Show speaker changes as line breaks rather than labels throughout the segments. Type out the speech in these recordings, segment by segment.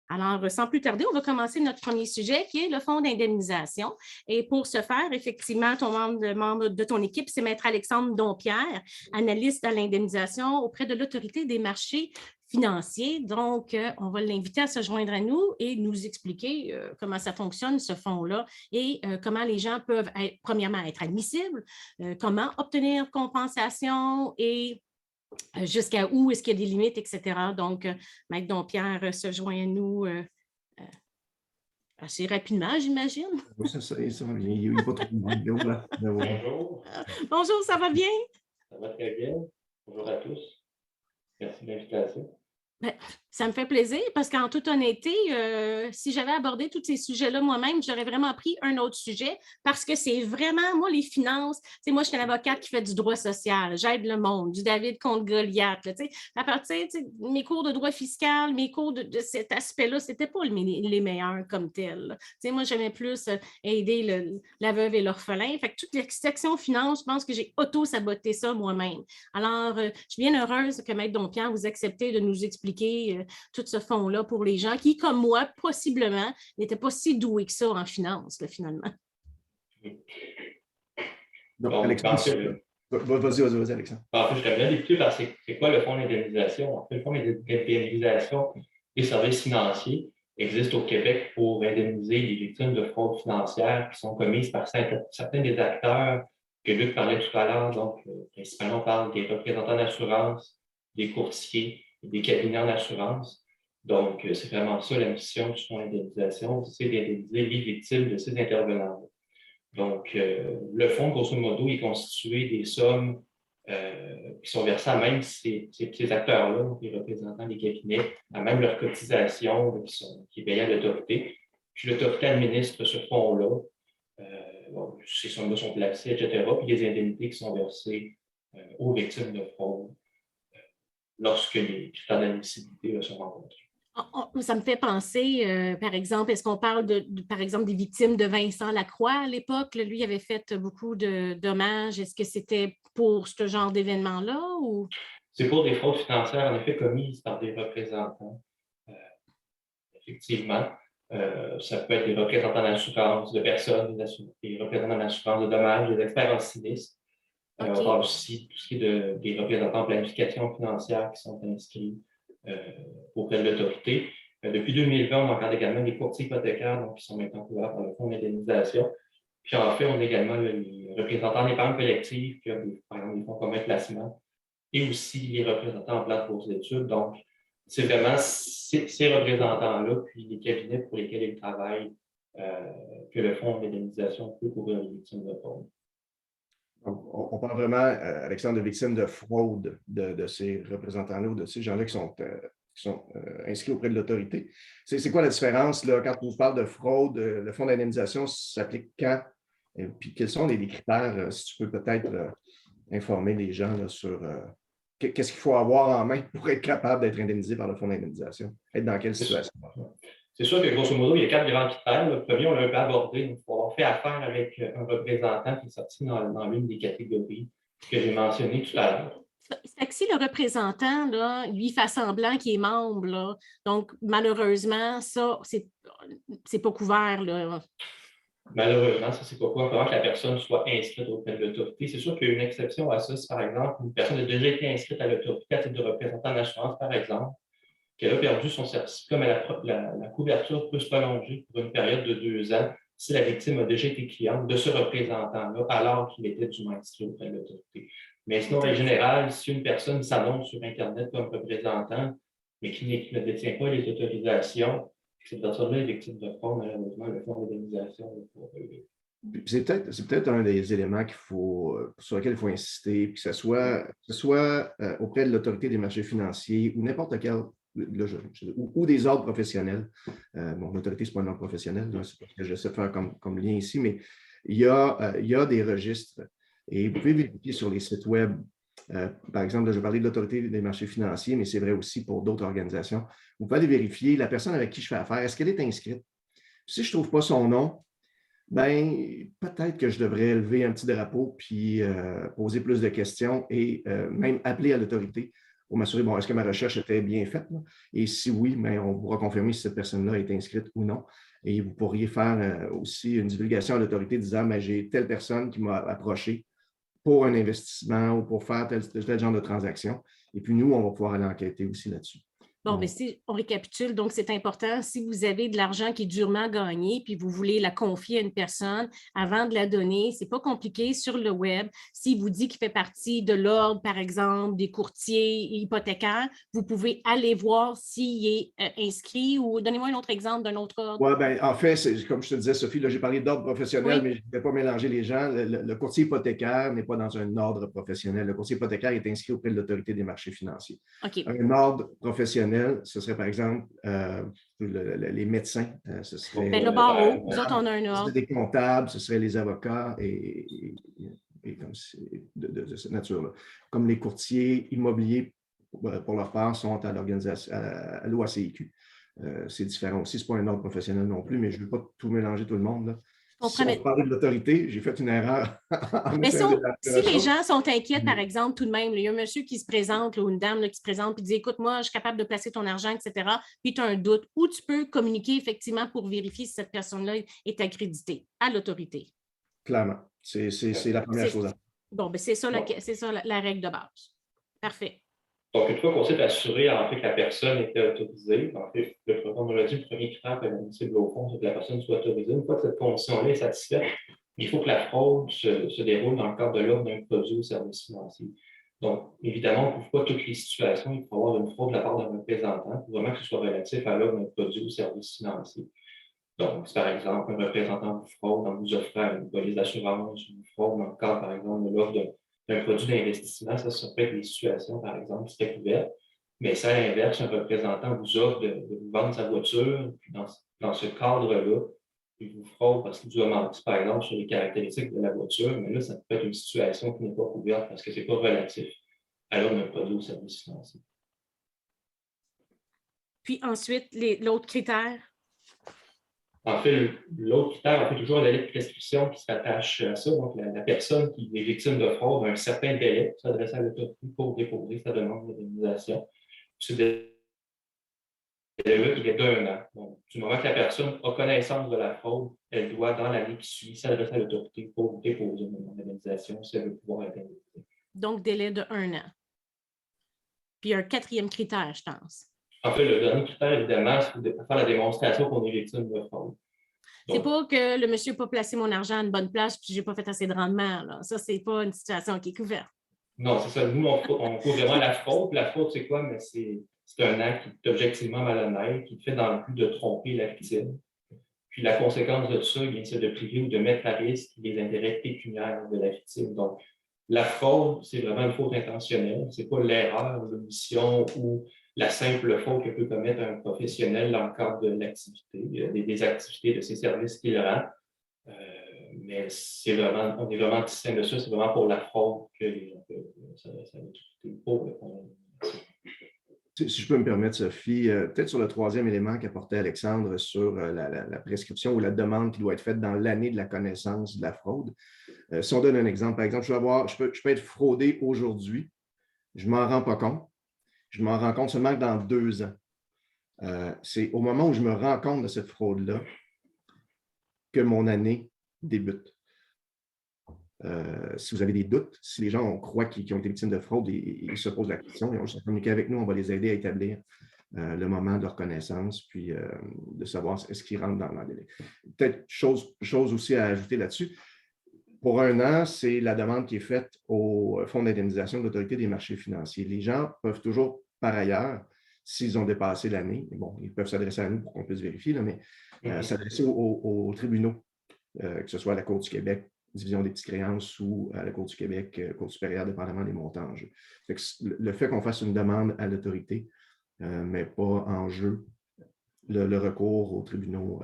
Alors, sans plus tarder, on va commencer notre premier sujet qui est le fonds d'indemnisation. Et pour ce faire, effectivement, membre de ton équipe, c'est Maître Alexandre Dompierre, analyste à l'indemnisation auprès de l'Autorité des marchés financiers. Donc, on va l'inviter à se joindre à nous et nous expliquer comment ça fonctionne, ce fonds-là, et comment les gens peuvent, premièrement, être admissibles, comment obtenir compensation et jusqu'à où est-ce qu'il y a des limites, etc. Donc, Maître Dompierre se joint à nous assez rapidement, j'imagine.
Oui, ça va bien. Il n'y a pas trop de monde.
Bonjour.
Bonjour, ça va bien?
Ça va très bien. Bonjour à tous. Merci de l'invitation.
Ben, ça me fait plaisir parce qu'en toute honnêteté, si j'avais abordé tous ces sujets-là moi-même, j'aurais vraiment pris un autre sujet parce que c'est vraiment, moi, les finances, moi, je suis une avocate qui fait du droit social, j'aide le monde, du David contre Goliath. Là, à partir de mes cours de droit fiscal, mes cours de cet aspect-là, c'était pas les meilleurs comme tels. Moi, j'aimais plus aider la veuve et l'orphelin. Fait que toute la section finance, je pense que j'ai auto-saboté ça moi-même. Alors, je suis bien heureuse que Maître Dompierre vous acceptez de nous expliquer tout ce fonds-là pour les gens qui, comme moi, possiblement, n'étaient pas si doués que ça en finance, là, finalement.
Donc, Alexandre, vas-y, Alexandre.
En fait, je serais bien débuté par c'est quoi le fonds d'indemnisation? En fait, le fonds d'indemnisation des services financiers existe au Québec pour indemniser les victimes de fraudes financières qui sont commises par certains des acteurs que Luc parlait tout à l'heure. Donc, principalement, on parle des représentants d'assurance, des courtiers, des cabinets en assurance. Donc, c'est vraiment ça la mission du fonds d'indemnisation, c'est d'indemniser les victimes de ces intervenants. Donc, le fonds, grosso modo, est constitué des sommes qui sont versées à même ces acteurs-là, les représentants des cabinets, à même leur cotisation qui est payée à l'autorité. Puis l'autorité administre ce fonds-là. Ces sommes-là sont placées, etc. Puis les indemnités qui sont versées aux victimes de fraude lorsque les critères d'admissibilité sont rencontrés.
Ça me fait penser, par exemple, est-ce qu'on parle par exemple, des victimes de Vincent Lacroix à l'époque? Lui avait fait beaucoup de dommages. Est-ce que c'était pour ce genre d'événement-là? Ou...
C'est pour des fraudes financières, en effet, commises par des représentants. Effectivement, ça peut être des représentants d'assurance de personnes, des représentants d'assurance de dommages, des experts en sinistre. Okay. On parle aussi tout ce qui est des représentants de planification financière qui sont inscrits auprès de l'autorité. Depuis 2020, on regarde également les courtiers hypothécaires donc, qui sont maintenant couverts par le fonds d'indemnisation. Puis en fait, on a également les représentants d'épargne collective qui ont par exemple des fonds communs de placement et aussi les représentants en plan de bourse d'études. Donc, c'est vraiment ces représentants-là, puis les cabinets pour lesquels ils travaillent, que le fonds d'indemnisation peut couvrir les victimes de fraude.
On parle vraiment, Alexandre, de victimes de fraude de ces représentants-là ou de ces gens-là qui sont inscrits auprès de l'autorité. C'est quoi la différence là, quand on vous parle de fraude? Le fonds d'indemnisation s'applique quand? Et puis quels sont les critères, si tu peux peut-être informer les gens là, sur qu'est-ce qu'il faut avoir en main pour être capable d'être indemnisé par le fonds d'indemnisation? Être dans quelle situation?
C'est sûr que, grosso modo, il y a 4 grands critères. Le premier, on l'a un peu abordé. Il faut avoir fait affaire avec un représentant qui est sorti dans l'une des catégories que j'ai mentionnées tout à l'heure.
C'est que si le représentant, là, lui, fait semblant qu'il est membre, là, donc malheureusement, ça, c'est pas couvert. Là.
Malheureusement, ça, c'est pas couvert avant que la personne soit inscrite auprès de l'autorité. C'est sûr qu'il y a une exception à ça. Si, par exemple, une personne a déjà été inscrite à l'autorité à titre de représentant d'assurance, par exemple, qu'elle a perdu son certificat, mais la couverture peut se prolonger pour une période de 2 ans si la victime a déjà été cliente de ce représentant-là alors qu'il était du moins inscrit auprès de l'autorité. Mais sinon, en général, si une personne s'annonce sur Internet comme représentant, mais qui ne détient pas les autorisations, cette personne-là est victime de fraude, malheureusement, le fonds d'indemnisation n'est pas relevé.
C'est peut-être un des éléments sur lesquels il faut insister, puis que ce soit auprès de l'autorité des marchés financiers ou n'importe quel ou des ordres professionnels. L'autorité, ce n'est pas un ordre professionnel, c'est ce que j'essaie de faire comme lien ici, mais il y a des registres. Et vous pouvez vérifier sur les sites web. Par exemple, là, je vais parler de l'autorité des marchés financiers, mais c'est vrai aussi pour d'autres organisations. Vous pouvez aller vérifier la personne avec qui je fais affaire. Est-ce qu'elle est inscrite? Si je ne trouve pas son nom, peut-être que je devrais lever un petit drapeau puis poser plus de questions et même appeler à l'autorité pour m'assurer, bon, est-ce que ma recherche était bien faite? Là? Et si oui, bien, on pourra confirmer si cette personne-là est inscrite ou non. Et vous pourriez faire aussi une divulgation à l'autorité disant, bien, j'ai telle personne qui m'a approché pour un investissement ou pour faire tel genre de transaction. Et puis nous, on va pouvoir aller enquêter aussi là-dessus.
Bon, mais si on récapitule, donc c'est important, si vous avez de l'argent qui est durement gagné, puis vous voulez la confier à une personne avant de la donner, c'est pas compliqué sur le web. S'il vous dit qu'il fait partie de l'ordre, par exemple, des courtiers hypothécaires, vous pouvez aller voir s'il est inscrit ou donnez-moi un autre exemple d'un autre ordre.
Oui, bien, en fait, comme je te disais, Sophie, là, j'ai parlé d'ordre professionnel, mais je ne vais pas mélanger les gens. Le courtier hypothécaire n'est pas dans un ordre professionnel. Le courtier hypothécaire est inscrit auprès de l'autorité des marchés financiers.
Okay.
Un ordre professionnel, ce serait par exemple les médecins. Ce serait
le barreau, nous autres, on a un ordre.
Ce serait des comptables, ce serait les avocats et comme de cette nature-là. Comme les courtiers immobiliers, pour leur part, sont à l'organisation, à l'OACIQ. C'est différent aussi. Ce n'est pas un ordre professionnel non plus, mais je ne veux pas tout mélanger tout le monde. Là. Si on parlait de l'autorité, j'ai fait une erreur.
Mais si les gens sont inquiets, par exemple, tout de même, il y a un monsieur qui se présente ou une dame qui se présente et dit, écoute, moi, je suis capable de placer ton argent, etc. Puis tu as un doute, où tu peux communiquer effectivement pour vérifier si cette personne-là est accréditée à l'autorité.
Clairement. C'est la première chose à faire.
Bon, ben c'est ça, la règle de base. Parfait.
Donc, une fois qu'on s'est assuré en fait, que la personne était autorisée, en fait, comme on l'a dit, le premier critère admissible au fond, c'est que la personne soit autorisée. Une fois que cette condition-là est satisfaite, il faut que la fraude se déroule dans le cadre de l'offre d'un produit ou service financier. Donc, évidemment, on ne couvre pas toutes les situations. Il faut avoir une fraude de la part d'un représentant pour vraiment que ce soit relatif à l'offre d'un produit ou service financier. Donc, si par exemple, un représentant vous fraude en vous offrant une police d'assurance ou une fraude dans le cadre, par exemple, de l'offre d'un produit d'investissement, ça peut être des situations, par exemple, qui seraient couvertes. Mais si à l'inverse, un représentant vous offre de vous vendre sa voiture, puis dans ce cadre-là, il vous fraude parce qu'il vous a menti, par exemple, sur les caractéristiques de la voiture, mais là, ça peut être une situation qui n'est pas couverte parce que ce n'est pas relatif à l'offre d'un produit ou service financier.
Puis ensuite, l'autre critère?
En fait, l'autre critère, on fait toujours un délai de prescription qui s'attache à ça. Donc, la personne qui est victime de fraude a un certain délai pour s'adresser à l'autorité pour déposer sa demande d'indemnisation. Ce délai-là, il est d'1 an. Donc, du moment que la personne a connaissance de la fraude, elle doit, dans l'année qui suit, s'adresser à l'autorité pour déposer une demande d'indemnisation si elle veut pouvoir être indemnisée. Donc,
délai de 1 an. Puis un quatrième critère, je pense.
En fait, le dernier critère, évidemment, c'est de faire la démonstration qu'on est victime de fraude.
C'est pas que le monsieur n'a pas placé mon argent à une bonne place puis je n'ai pas fait assez de rendement. Là. Ça, c'est pas une situation qui est couverte.
Non, c'est ça. Nous, on couvre vraiment la fraude. La fraude, c'est quoi? Mais c'est un acte qui est objectivement malhonnête, qui fait dans le but de tromper la victime. Puis la conséquence de ça, c'est de priver ou de mettre à risque les intérêts pécuniaires de la victime. Donc, la fraude, c'est vraiment une faute intentionnelle. Ce n'est pas l'erreur, l'omission ou la simple faute que peut commettre un professionnel dans le cadre de l'activité, des activités de ses services qu'il rend. Mais on est vraiment distinct de ça. C'est vraiment pour la fraude que ça va être pour.
Si je peux me permettre, Sophie, peut-être sur le troisième élément qu'apportait Alexandre sur la prescription ou la demande qui doit être faite dans l'année de la connaissance de la fraude. Si on donne un exemple, par exemple, je peux être fraudé aujourd'hui, je ne m'en rends pas compte. Je m'en rends compte seulement que dans 2 ans. C'est au moment où je me rends compte de cette fraude-là que mon année débute. Si vous avez des doutes, si les gens croient qu'ils ont été victimes de fraude, ils se posent la question, ils ont juste à communiquer avec nous, on va les aider à établir le moment de reconnaissance, puis de savoir est-ce qu'ils rentrent dans le délai. Peut-être chose aussi à ajouter là-dessus. Pour 1 an, c'est la demande qui est faite au Fonds d'indemnisation de l'Autorité des marchés financiers. Les gens peuvent toujours, par ailleurs, s'ils ont dépassé l'année, bon, ils peuvent s'adresser à nous pour qu'on puisse vérifier, là, mais s'adresser aux tribunaux, que ce soit à la Cour du Québec, Division des petites créances ou à la Cour du Québec, Cour supérieure, dépendamment des montants en jeu. Le fait qu'on fasse une demande à l'autorité ne met pas en jeu le recours aux tribunaux.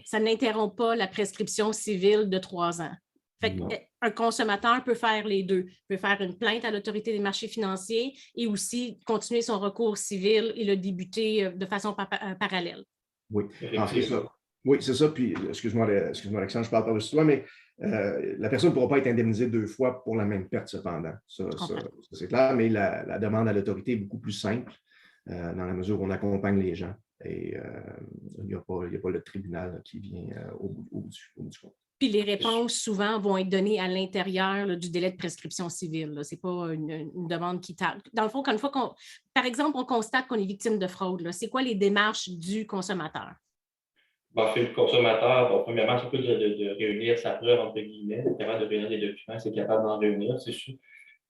Ça n'interrompt pas la prescription civile de 3 ans. Fait un consommateur peut faire les deux. Il peut faire une plainte à l'Autorité des marchés financiers et aussi continuer son recours civil et le débuter de façon parallèle.
Oui, c'est ça. Oui, c'est ça. Puis, excuse-moi, Alexandre, je parle par-dessus toi, mais La personne ne pourra pas être indemnisée 2 fois pour la même perte, cependant. Ça, c'est clair, mais la demande à l'autorité est beaucoup plus simple dans la mesure où on accompagne les gens et il n'y a pas le tribunal qui vient au bout du compte.
Puis les réponses, souvent, vont être données à l'intérieur du délai de prescription civile. Ce n'est pas une demande qui tarde. Dans le fond, une fois par exemple, on constate qu'on est victime de fraude, c'est quoi les démarches du consommateur?
Le consommateur, premièrement, c'est de réunir sa preuve, entre guillemets, capable de réunir des documents, c'est capable d'en réunir, c'est sûr.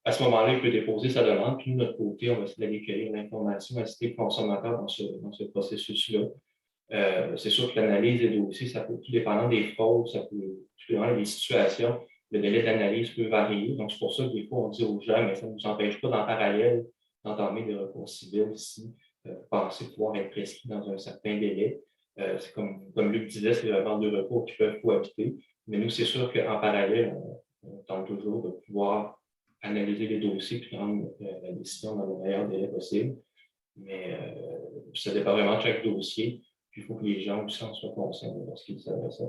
À ce moment-là, il peut déposer sa demande, puis de notre côté, on va essayer d'aller cueillir l'information, assister le consommateur dans ce processus-là. C'est sûr que l'analyse des dossiers, ça peut, tout dépendant des fraudes, ça peut, tout dépendant des situations, le délai d'analyse peut varier. Donc, c'est pour ça que des fois, on dit aux gens, mais ça ne nous empêche pas d'en parallèle d'entamer des recours civils si vous pensez pouvoir être prescrit dans un certain délai. C'est comme Luc disait, c'est vraiment 2 recours qui peuvent cohabiter. Mais nous, c'est sûr qu'en parallèle, on tente toujours de pouvoir analyser les dossiers et prendre la décision dans le meilleur délai possible. Mais ça dépend vraiment de chaque dossier. Puis il faut que les gens aussi en soient conscients lorsqu'ils savent ça.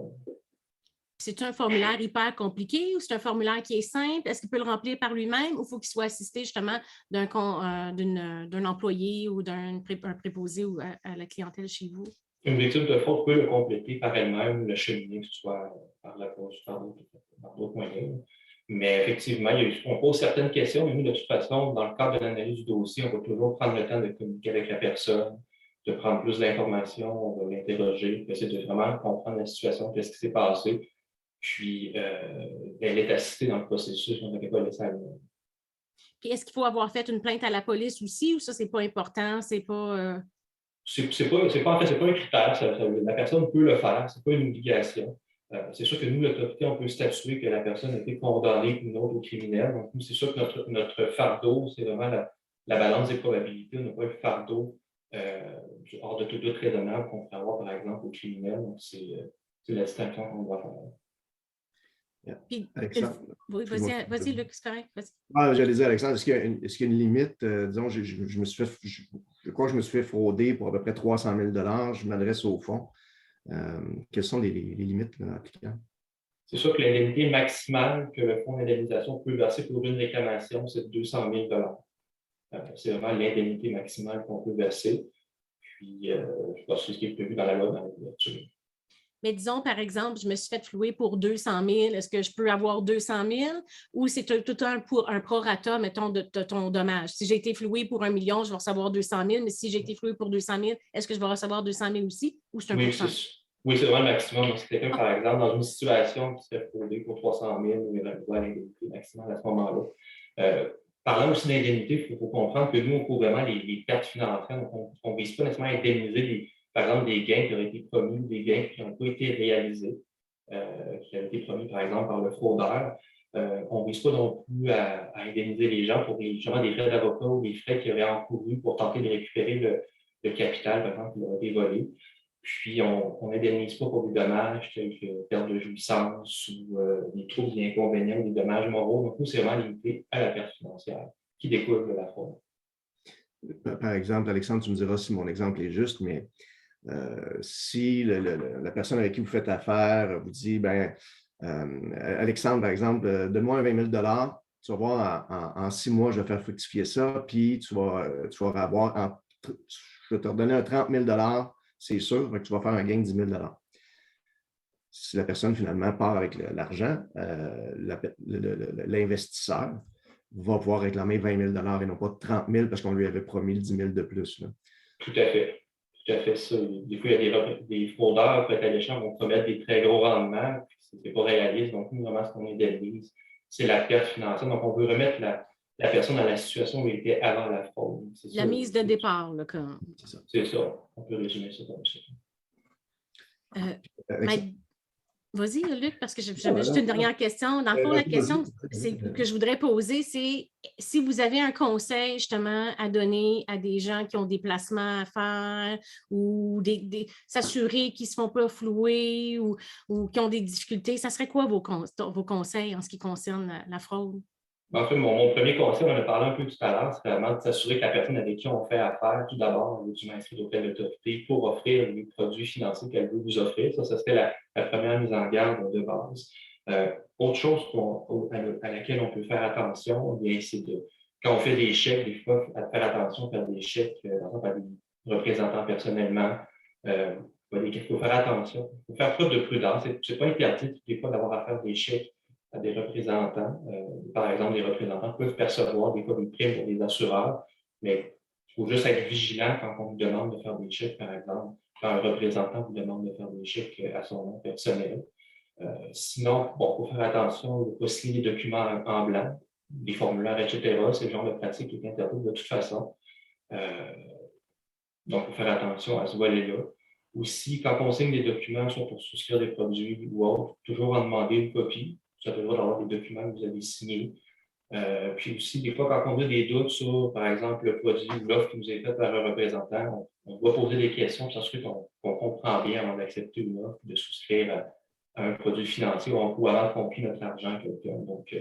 C'est un formulaire hyper compliqué ou c'est un formulaire qui est simple? Est-ce qu'il peut le remplir par lui-même ou il faut qu'il soit assisté justement d'un employé ou d'un préposé ou à la clientèle chez vous?
Une victime de fraude peut le compléter par elle-même, le cheminer, que ce soit par la poste, par d'autres moyens. Mais effectivement, on pose certaines questions, mais nous, de toute façon, dans le cadre de l'analyse du dossier, on va toujours prendre le temps de communiquer avec la personne, de prendre plus d'informations, on va l'interroger, essayer de vraiment comprendre la situation, qu'est-ce qui s'est passé. Puis, elle est assistée dans le processus, on n'est pas laissé à elle-même.
Puis, est-ce qu'il faut avoir fait une plainte à la police aussi ou ça, c'est pas important, c'est pas...
C'est pas un critère, la personne peut le faire, c'est pas une obligation. C'est sûr que nous, l'autorité, on peut statuer que la personne a été condamnée ou non au criminel. Donc, nous, c'est sûr que notre fardeau, c'est vraiment la balance des probabilités. On n'a pas le fardeau hors de tout doute raisonnable qu'on peut avoir, par exemple, au criminel. Donc, c'est la distinction qu'on doit faire.
Puis,
Alexandre.
Oui, vas-y, Luc, c'est correct.
J'allais dire, Alexandre, est-ce qu'il y a une limite? Disons, je crois que je me suis fait frauder pour à peu près 300 000 $. Je m'adresse au fonds. Quelles sont les limites là, applicables?
C'est sûr que l'indemnité maximale que le fonds d'indemnisation peut verser pour une réclamation, c'est 200 000 $. C'est vraiment l'indemnité maximale qu'on peut verser. Puis, je pense que c'est ce qui est prévu dans la loi dans la couverture.
Mais disons, par exemple, je me suis fait flouer pour 200 000. Est-ce que je peux avoir 200 000 ou c'est tout un prorata, mettons, de ton dommage? Si j'ai été floué pour 1 million, je vais recevoir 200 000, mais si j'ai été floué pour 200 000, est-ce que je vais recevoir 200 000 aussi ou c'est un pourcentage?
Oui, c'est vraiment le maximum. Donc, si quelqu'un, par exemple, dans une situation qui serait fraudée pour 300 000, il va avoir l'indemnité maximale à ce moment-là. Parlant aussi d'indemnité, il faut comprendre que nous, on couvre vraiment les pertes financières. Donc, on ne vise pas nécessairement à indemniser par exemple, des gains qui auraient été promis ou des gains qui n'ont pas été réalisés, qui avaient été promis, par exemple, par le fraudeur. On ne vise pas non plus à indemniser les gens pour justement des frais d'avocat ou des frais qu'ils auraient encourus pour tenter de récupérer le capital, par exemple, qui leur a été volé. Puis, on n'indemnise pas pour des dommages tels que perte de jouissance ou des troubles, des inconvénients ou des dommages moraux. Donc, nous, c'est vraiment limité à la perte financière qui découle de la fraude.
Par exemple, Alexandre, tu me diras si mon exemple est juste, mais si la personne avec qui vous faites affaire vous dit, Alexandre, par exemple, donne-moi un 20 000 $, tu vas voir, en 6 mois, je vais faire fructifier ça, puis tu vas avoir, je vais te redonner un 30 000 $, c'est sûr, que tu vas faire un gain de 10 000 $. Si la personne, finalement, part avec l'argent, l'investisseur va pouvoir réclamer 20 000 $ et non pas 30 000 parce qu'on lui avait promis 10 000 de plus. Là.
Tout à fait. Tout à fait ça. Des fois, il y a des fraudeurs, peut-être alléchants, vont promettre des très gros rendements, ce n'est pas réaliste. Donc, nous, vraiment, ce qu'on indemnise, c'est la perte financière. Donc, on veut remettre la personne dans la situation où elle était avant la fraude.
La mise de départ, là, quand même.
C'est ça. On peut résumer ça comme ça.
Vas-y, Luc, parce que j'avais juste une dernière question. Dans le fond, la question que je voudrais poser, c'est si vous avez un conseil justement à donner à des gens qui ont des placements à faire ou s'assurer qu'ils ne se font pas flouer ou qui ont des difficultés, ça serait quoi vos conseils en ce qui concerne la fraude?
En fait, mon premier conseil, on en a parlé un peu tout à l'heure, c'est vraiment de s'assurer que la personne avec qui on fait affaire, tout d'abord, est du inscrite auprès de l'autorité pour offrir les produits financiers qu'elle veut vous offrir. Ça serait la première mise en garde de base. Autre chose à laquelle on peut faire attention, c'est quand on fait des chèques, des fois, à faire attention à faire des chèques, par exemple, à des représentants personnellement. Il faut faire attention. Il faut faire preuve de prudence. Ce n'est pas interdit, des fois, d'avoir à faire des chèques à des représentants. Par exemple, les représentants peuvent percevoir des fois des primes pour des assureurs, mais il faut juste être vigilant quand on vous demande de faire des chèques, par exemple, quand un représentant vous demande de faire des chèques à son nom personnel. Sinon, il faut faire attention de ne pas signer des documents en blanc, des formulaires, etc. C'est le genre de pratique qui est interdit de toute façon. Donc, il faut faire attention à ce volet-là. Aussi, quand on signe des documents, soit pour souscrire des produits ou autre, toujours en demander une copie. Ça peut être d'avoir des documents que vous avez signés. Puis aussi, des fois, quand on a des doutes sur, par exemple, le produit ou l'offre qui nous est faite par un représentant, on doit poser des questions pour s'assurer qu'on comprend bien avant d'accepter une offre, de souscrire à un produit financier ou avant qu'on plie notre argent à quelqu'un. Donc,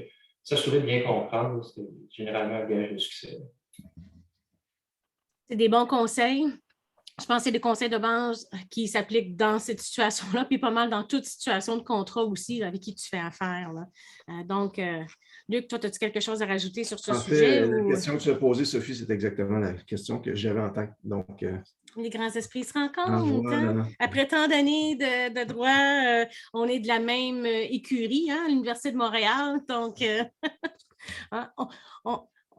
s'assurer de bien comprendre, c'est généralement un gage de succès.
C'est des bons conseils. Je pense que c'est des conseils de base qui s'appliquent dans cette situation-là, puis pas mal dans toute situation de contrat aussi avec qui tu fais affaire. Donc, Luc, toi, as-tu quelque chose à rajouter sur ce sujet?
La question que tu as posée, Sophie, c'est exactement la question que j'avais en tête. Donc,
les grands esprits se rencontrent. Hein? Après tant d'années de droit, on est de la même écurie, hein, à l'Université de Montréal. Donc, hein,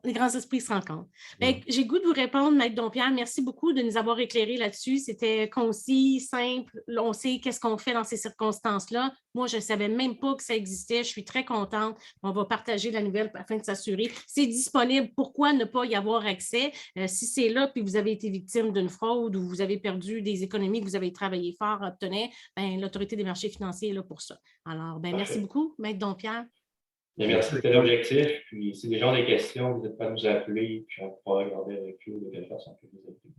les grands esprits se rencontrent. Ouais. J'ai le goût de vous répondre, Maître Dompierre. Merci beaucoup de nous avoir éclairés là-dessus. C'était concis, simple. On sait qu'est-ce qu'on fait dans ces circonstances-là. Moi, je ne savais même pas que ça existait. Je suis très contente. On va partager la nouvelle afin de s'assurer. C'est disponible. Pourquoi ne pas y avoir accès? Si c'est là, puis vous avez été victime d'une fraude ou vous avez perdu des économies que vous avez travaillé fort à obtenir, l'Autorité des marchés financiers est là pour ça. Alors, merci beaucoup, Maître Dompierre.
Bien, merci, c'était l'objectif. Puis, si les gens ont des questions, vous n'êtes pas à nous appeler, puis on pourra regarder avec eux de quelle façon on peut vous aider.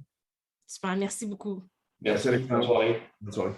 Super, merci beaucoup.
Merci, bonne soirée.
Bonne soirée.